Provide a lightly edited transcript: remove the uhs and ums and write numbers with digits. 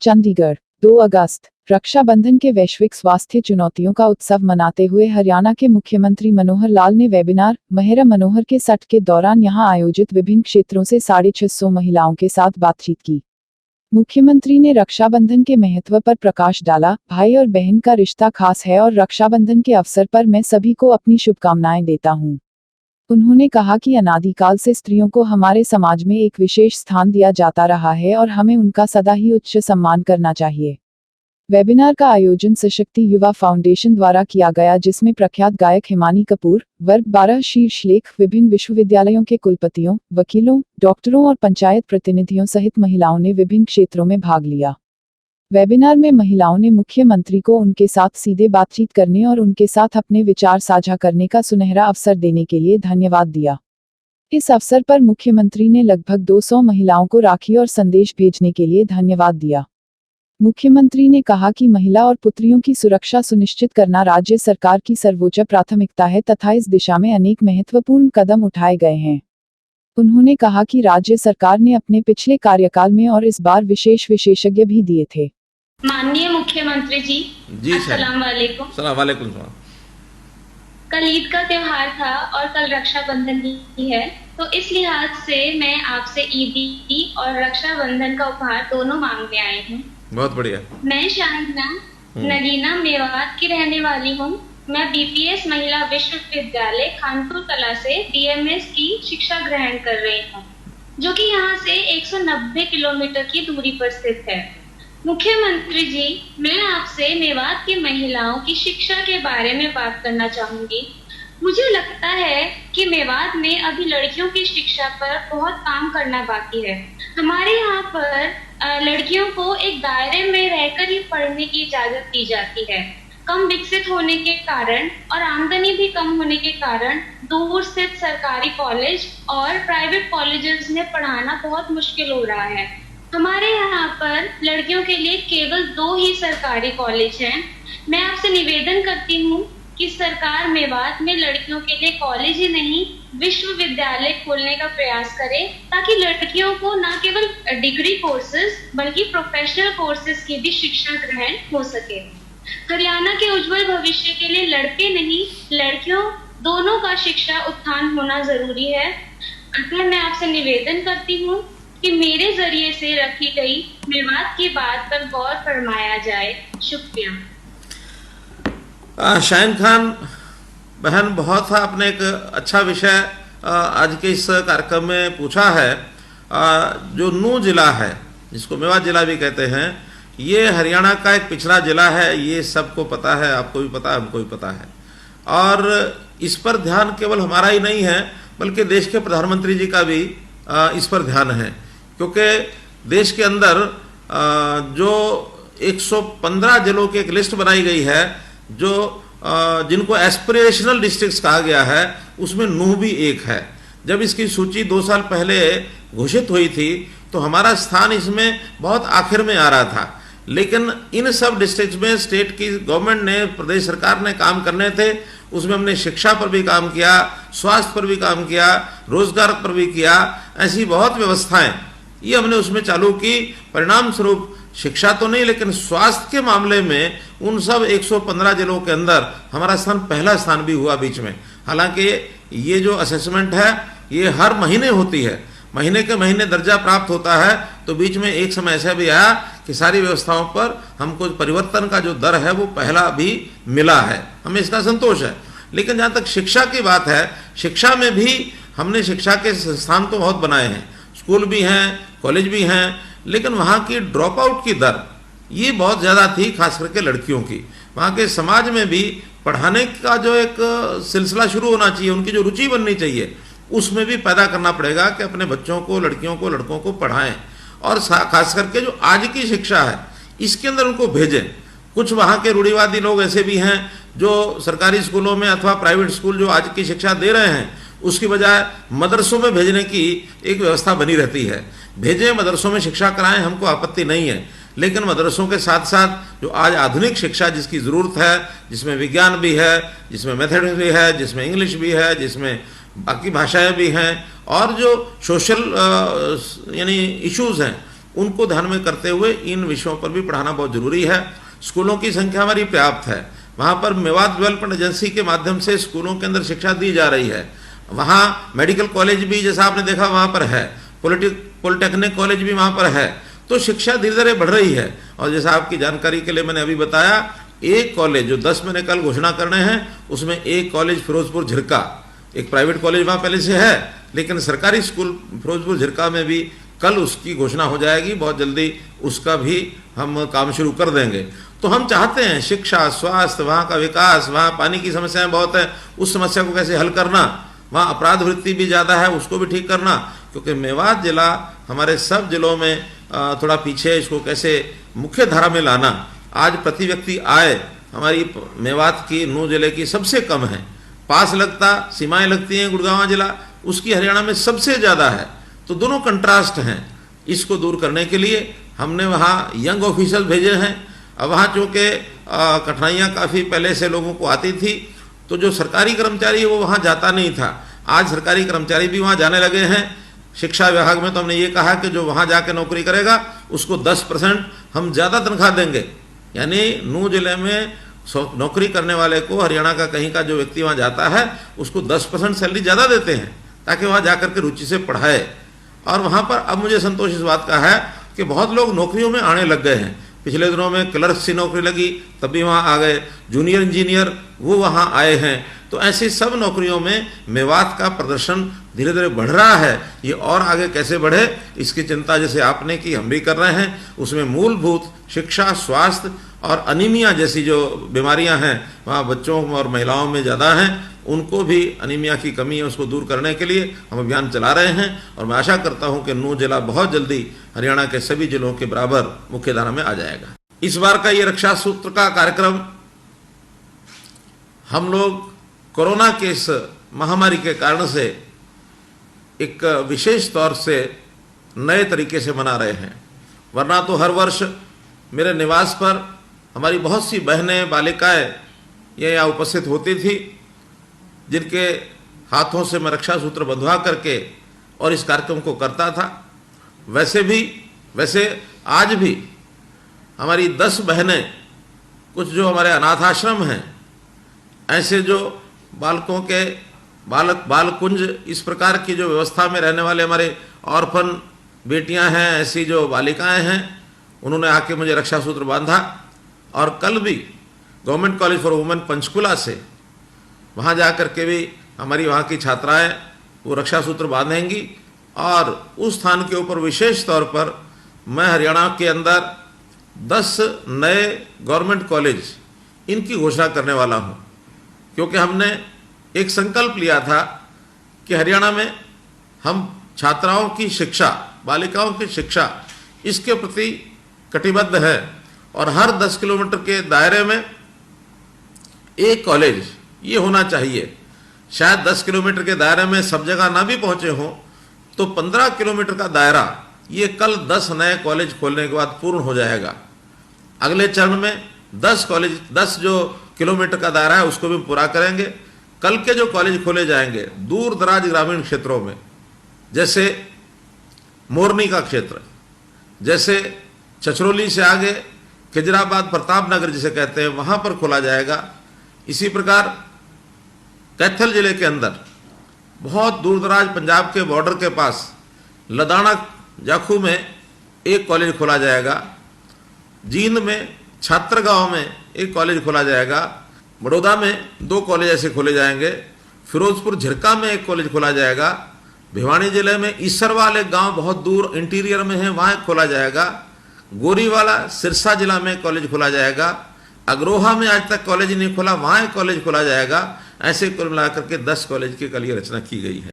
चंडीगढ़ 2 अगस्त। रक्षाबंधन के वैश्विक स्वास्थ्य चुनौतियों का उत्सव मनाते हुए हरियाणा के मुख्यमंत्री मनोहर लाल ने वेबिनार महिला मनोहर के सत्र के दौरान यहां आयोजित विभिन्न क्षेत्रों से 650 महिलाओं के साथ बातचीत की। मुख्यमंत्री ने रक्षाबंधन के महत्व पर प्रकाश डाला। भाई और बहन का रिश्ता खास है और रक्षाबंधन के अवसर पर मैं सभी को अपनी शुभकामनाएं देता हूं। उन्होंने कहा कि अनादिकाल से स्त्रियों को हमारे समाज में एक विशेष स्थान दिया जाता रहा है और हमें उनका सदा ही उच्च सम्मान करना चाहिए। वेबिनार का आयोजन सशक्ति युवा फाउंडेशन द्वारा किया गया, जिसमें प्रख्यात गायक हिमानी कपूर, वर्ग 12 शीर्षलेख, विभिन्न विश्वविद्यालयों के कुलपतियों, वकीलों, डॉक्टरों और पंचायत प्रतिनिधियों सहित महिलाओं ने विभिन्न क्षेत्रों में भाग लिया। वेबिनार में महिलाओं ने मुख्यमंत्री को उनके साथ सीधे बातचीत करने और उनके साथ अपने विचार साझा करने का सुनहरा अवसर देने के लिए धन्यवाद दिया। इस अवसर पर मुख्यमंत्री ने लगभग 200 महिलाओं को राखी और संदेश भेजने के लिए धन्यवाद दिया। मुख्यमंत्री ने कहा कि महिला और पुत्रियों की सुरक्षा सुनिश्चित करना राज्य सरकार की सर्वोच्च प्राथमिकता है तथा इस दिशा में अनेक महत्वपूर्ण कदम उठाए गए हैं। उन्होंने कहा कि राज्य सरकार ने अपने पिछले कार्यकाल में और इस बार विशेष विशेषज्ञ भी दिए थे। माननीय मुख्यमंत्री जी, अस्सलाम वालेकुम। अस्सलाम वालेकुम। कल ईद का त्योहार था और कल रक्षाबंधन भी है, तो इस लिहाज से मैं आपसे ईदी और रक्षाबंधन का उपहार दोनों मांगने आई हूँ। बहुत बढ़िया। मैं शाहिना नगीना मेवात की रहने वाली हूँ। मैं बीपीएस महिला विश्वविद्यालय खानपुर कला से डीएमएस की शिक्षा ग्रहण कर रही हूँ, जो कि यहाँ से 190 किलोमीटर की दूरी पर स्थित है। मुख्यमंत्री जी, मैं आपसे मेवात की महिलाओं की शिक्षा के बारे में बात करना चाहूंगी। मुझे लगता है कि मेवात में अभी लड़कियों की शिक्षा पर बहुत काम करना बाकी है। हमारे यहाँ पर लड़कियों को एक दायरे में रहकर ही पढ़ने की इजाजत दी जाती है। कम विकसित होने के कारण और आमदनी भी कम होने के कारण दूर स्थित सरकारी कॉलेज और प्राइवेट कॉलेजेस में पढ़ाना बहुत मुश्किल हो रहा है। हमारे यहाँ पर लड़कियों के लिए केवल 2 ही सरकारी कॉलेज हैं। मैं आपसे निवेदन करती हूँ कि सरकार मेवात में लड़कियों के लिए कॉलेज ही नहीं विश्वविद्यालय खोलने का प्रयास करे, ताकि लड़कियों को न केवल डिग्री कोर्सेज बल्कि प्रोफेशनल कोर्सेज की भी शिक्षा ग्रहण हो सके। हरियाणा के उज्जवल भविष्य के लिए लड़के नहीं लड़कियों दोनों का शिक्षा उत्थान होना जरूरी है। अतः मैं आपसे निवेदन करती हूँ कि मेरे जरिए से रखी गई मेवात की बात पर गौर फरमाया जाए। शुक्रिया। शाहीन खान बहन, बहुत सा आपने एक अच्छा विषय आज के इस कार्यक्रम में पूछा है। जो नूंह जिला है, जिसको मेवात जिला भी कहते हैं, ये हरियाणा का एक पिछड़ा जिला है। ये सबको पता है, आपको भी पता है, हमको भी पता है। और इस पर ध्यान केवल हमारा ही नहीं है, बल्कि देश के प्रधानमंत्री जी का भी इस पर ध्यान है, क्योंकि देश के अंदर जो 115 जिलों की एक लिस्ट बनाई गई है, जो जिनको एस्पिरेशनल डिस्ट्रिक्ट्स कहा गया है, उसमें नूंह भी एक है। जब इसकी सूची 2 साल पहले घोषित हुई थी तो हमारा स्थान इसमें बहुत आखिर में आ रहा था, लेकिन इन सब डिस्ट्रिक्ट्स में स्टेट की गवर्नमेंट ने, प्रदेश सरकार ने काम करने थे। उसमें हमने शिक्षा पर भी काम किया, स्वास्थ्य पर भी काम किया, रोजगार पर भी किया। ऐसी बहुत व्यवस्थाएं ये हमने उसमें चालू की। परिणाम स्वरूप शिक्षा तो नहीं, लेकिन स्वास्थ्य के मामले में उन सब 115 जिलों के अंदर हमारा स्थान पहला स्थान भी हुआ बीच में। हालांकि ये जो असेसमेंट है ये हर महीने होती है, महीने के महीने दर्जा प्राप्त होता है। तो बीच में एक समय ऐसा भी आया कि सारी व्यवस्थाओं पर हमको परिवर्तन का जो दर है वो पहला भी मिला है, हमें इसका संतोष है। लेकिन जहाँ तक शिक्षा की बात है, शिक्षा में भी हमने शिक्षा के संस्थान तो बहुत बनाए हैं, स्कूल भी हैं, कॉलेज भी हैं, लेकिन वहाँ की ड्रॉप आउट की दर ये बहुत ज़्यादा थी, खास करके लड़कियों की। वहाँ के समाज में भी पढ़ाने का जो एक सिलसिला शुरू होना चाहिए, उनकी जो रुचि बननी चाहिए, उसमें भी पैदा करना पड़ेगा कि अपने बच्चों को, लड़कियों को, लड़कों को पढ़ाएं। और खास करके जो आज की शिक्षा है इसके अंदर उनको भेजें। कुछ वहाँ के रूढ़िवादी लोग ऐसे भी हैं जो सरकारी स्कूलों में अथवा प्राइवेट स्कूल जो आज की शिक्षा दे रहे हैं, उसकी बजाय मदरसों में भेजने की एक व्यवस्था बनी रहती है। भेजें, मदरसों में शिक्षा कराएं, हमको आपत्ति नहीं है, लेकिन मदरसों के साथ साथ जो आज आधुनिक शिक्षा जिसकी ज़रूरत है, जिसमें विज्ञान भी है, जिसमें मैथमेटिक्स भी है, जिसमें इंग्लिश भी है, जिसमें बाकी भाषाएं भी हैं, और जो सोशल यानी इश्यूज़ हैं उनको ध्यान में करते हुए इन विषयों पर भी पढ़ाना बहुत जरूरी है। स्कूलों की संख्या हमारी पर्याप्त है, वहाँ पर मेवात डेवलपमेंट एजेंसी के माध्यम से स्कूलों के अंदर शिक्षा दी जा रही है। वहाँ मेडिकल कॉलेज भी जैसा आपने देखा वहाँ पर है, पॉलिटेक्निक कॉलेज भी वहाँ पर है, तो शिक्षा धीरे धीरे बढ़ रही है। और जैसा आपकी जानकारी के लिए मैंने अभी बताया, एक कॉलेज जो 10 मैंने कल घोषणा करने हैं, उसमें एक कॉलेज फिरोजपुर झिरका, एक प्राइवेट कॉलेज वहाँ पहले से है, लेकिन सरकारी स्कूल फिरोजपुर झिरका में भी कल उसकी घोषणा हो जाएगी, बहुत जल्दी उसका भी हम काम शुरू कर देंगे। तो हम चाहते हैं शिक्षा, स्वास्थ्य, वहाँ का विकास, वहाँ पानी की समस्याएं बहुत है, उस समस्या को कैसे हल करना, वहाँ अपराध वृत्ति भी ज़्यादा है उसको भी ठीक करना, क्योंकि मेवात जिला हमारे सब जिलों में थोड़ा पीछे, इसको कैसे मुख्य धारा में लाना। आज प्रति व्यक्ति आय हमारी मेवात की, नूह जिले की सबसे कम है, पास लगता सीमाएं लगती हैं गुड़गांव जिला, उसकी हरियाणा में सबसे ज़्यादा है। तो दोनों कंट्रास्ट हैं। इसको दूर करने के लिए हमने वहाँ यंग ऑफिसर्स भेजे हैं। अब वहाँ चूँकि कठिनाइयाँ काफ़ी पहले से लोगों को आती थी, तो जो सरकारी कर्मचारी है वो वहाँ जाता नहीं था, आज सरकारी कर्मचारी भी वहाँ जाने लगे हैं। शिक्षा विभाग में तो हमने ये कहा कि जो वहाँ जाके नौकरी करेगा उसको 10% हम ज़्यादा तनख्वाह देंगे, यानी नूह जिले में नौकरी करने वाले को हरियाणा का कहीं का जो व्यक्ति वहाँ जाता है उसको 10% सैलरी ज़्यादा देते हैं, ताकि वहाँ जाकर के रुचि से पढ़ाए। और वहाँ पर अब मुझे संतोष इस बात का है कि बहुत लोग नौकरियों में आने लग गए हैं। पिछले दिनों में क्लर्क की नौकरी लगी तब भी वहाँ आ गए, जूनियर इंजीनियर वो वहाँ आए हैं। तो ऐसी सब नौकरियों में मेवात का प्रदर्शन धीरे धीरे बढ़ रहा है। ये और आगे कैसे बढ़े इसकी चिंता जैसे आपने की हम भी कर रहे हैं। उसमें मूलभूत शिक्षा, स्वास्थ्य और अनीमिया जैसी जो बीमारियां हैं वहाँ बच्चों और महिलाओं में ज़्यादा हैं, उनको भी अनीमिया की कमी है उसको दूर करने के लिए हम अभियान चला रहे हैं। और मैं आशा करता हूं कि नूह जिला बहुत जल्दी हरियाणा के सभी जिलों के बराबर मुख्यधारा में आ जाएगा। इस बार का ये रक्षा सूत्र का कार्यक्रम हम लोग कोरोना के इस महामारी के कारण से एक विशेष तौर से नए तरीके से मना रहे हैं। वरना तो हर वर्ष मेरे निवास पर हमारी बहुत सी बहनें, बालिकाएं ये यहाँ उपस्थित होती थी, जिनके हाथों से मैं रक्षा सूत्र बंधवा करके और इस कार्यक्रम को करता था। वैसे आज भी हमारी 10 बहनें, कुछ जो हमारे अनाथ आश्रम हैं, ऐसे जो बालकों के बालकुंज इस प्रकार की जो व्यवस्था में रहने वाले हमारे ऑर्फन बेटियां हैं, ऐसी जो बालिकाएं हैं, उन्होंने आके मुझे रक्षा सूत्र बांधा। और कल भी government college for women Panchkula से वहाँ जा कर के भी हमारी वहाँ की छात्राएं वो रक्षा सूत्र बांधेंगी। और उस स्थान के ऊपर विशेष तौर पर मैं हरियाणा के अंदर 10 नए गवर्नमेंट कॉलेज इनकी घोषणा करने वाला हूँ, क्योंकि हमने एक संकल्प लिया था कि हरियाणा में हम छात्राओं की शिक्षा, बालिकाओं की शिक्षा, इसके प्रति कटिबद्ध है। और हर 10 किलोमीटर के दायरे में एक कॉलेज ये होना चाहिए। शायद 10 किलोमीटर के दायरे में सब जगह ना भी पहुंचे हों, तो 15 किलोमीटर का दायरा ये कल 10 नए कॉलेज खोलने के बाद पूर्ण हो जाएगा। अगले चरण में 10 कॉलेज, 10 जो किलोमीटर का दायरा है उसको भी पूरा करेंगे। कल के जो कॉलेज खोले जाएंगे दूर दराज ग्रामीण क्षेत्रों में, जैसे मोरनी का क्षेत्र, जैसे छछरौली से आगे खिजराबाद, प्रतापनगर जिसे कहते हैं, वहाँ पर खोला जाएगा। इसी प्रकार कैथल जिले के अंदर बहुत दूर दराज पंजाब के बॉर्डर के पास लदाना जाखू में एक कॉलेज खोला जाएगा। जींद में छात्र गांव में एक कॉलेज खोला जाएगा। बड़ौदा में 2 कॉलेज ऐसे खोले जाएंगे। फिरोजपुर झिरका में एक कॉलेज खोला जाएगा। भिवानी जिले में ईसरवाल एक गांव बहुत दूर इंटीरियर में है, वहाँ एक खोला जाएगा। गोरीवाला सिरसा जिला में कॉलेज खोला जाएगा। अग्रोहा में आज तक कॉलेज नहीं खोला, वहाँ एक कॉलेज खोला जाएगा। ऐसे कुल मिलाकर के 10 कॉलेज की कल ये रचना की गई है।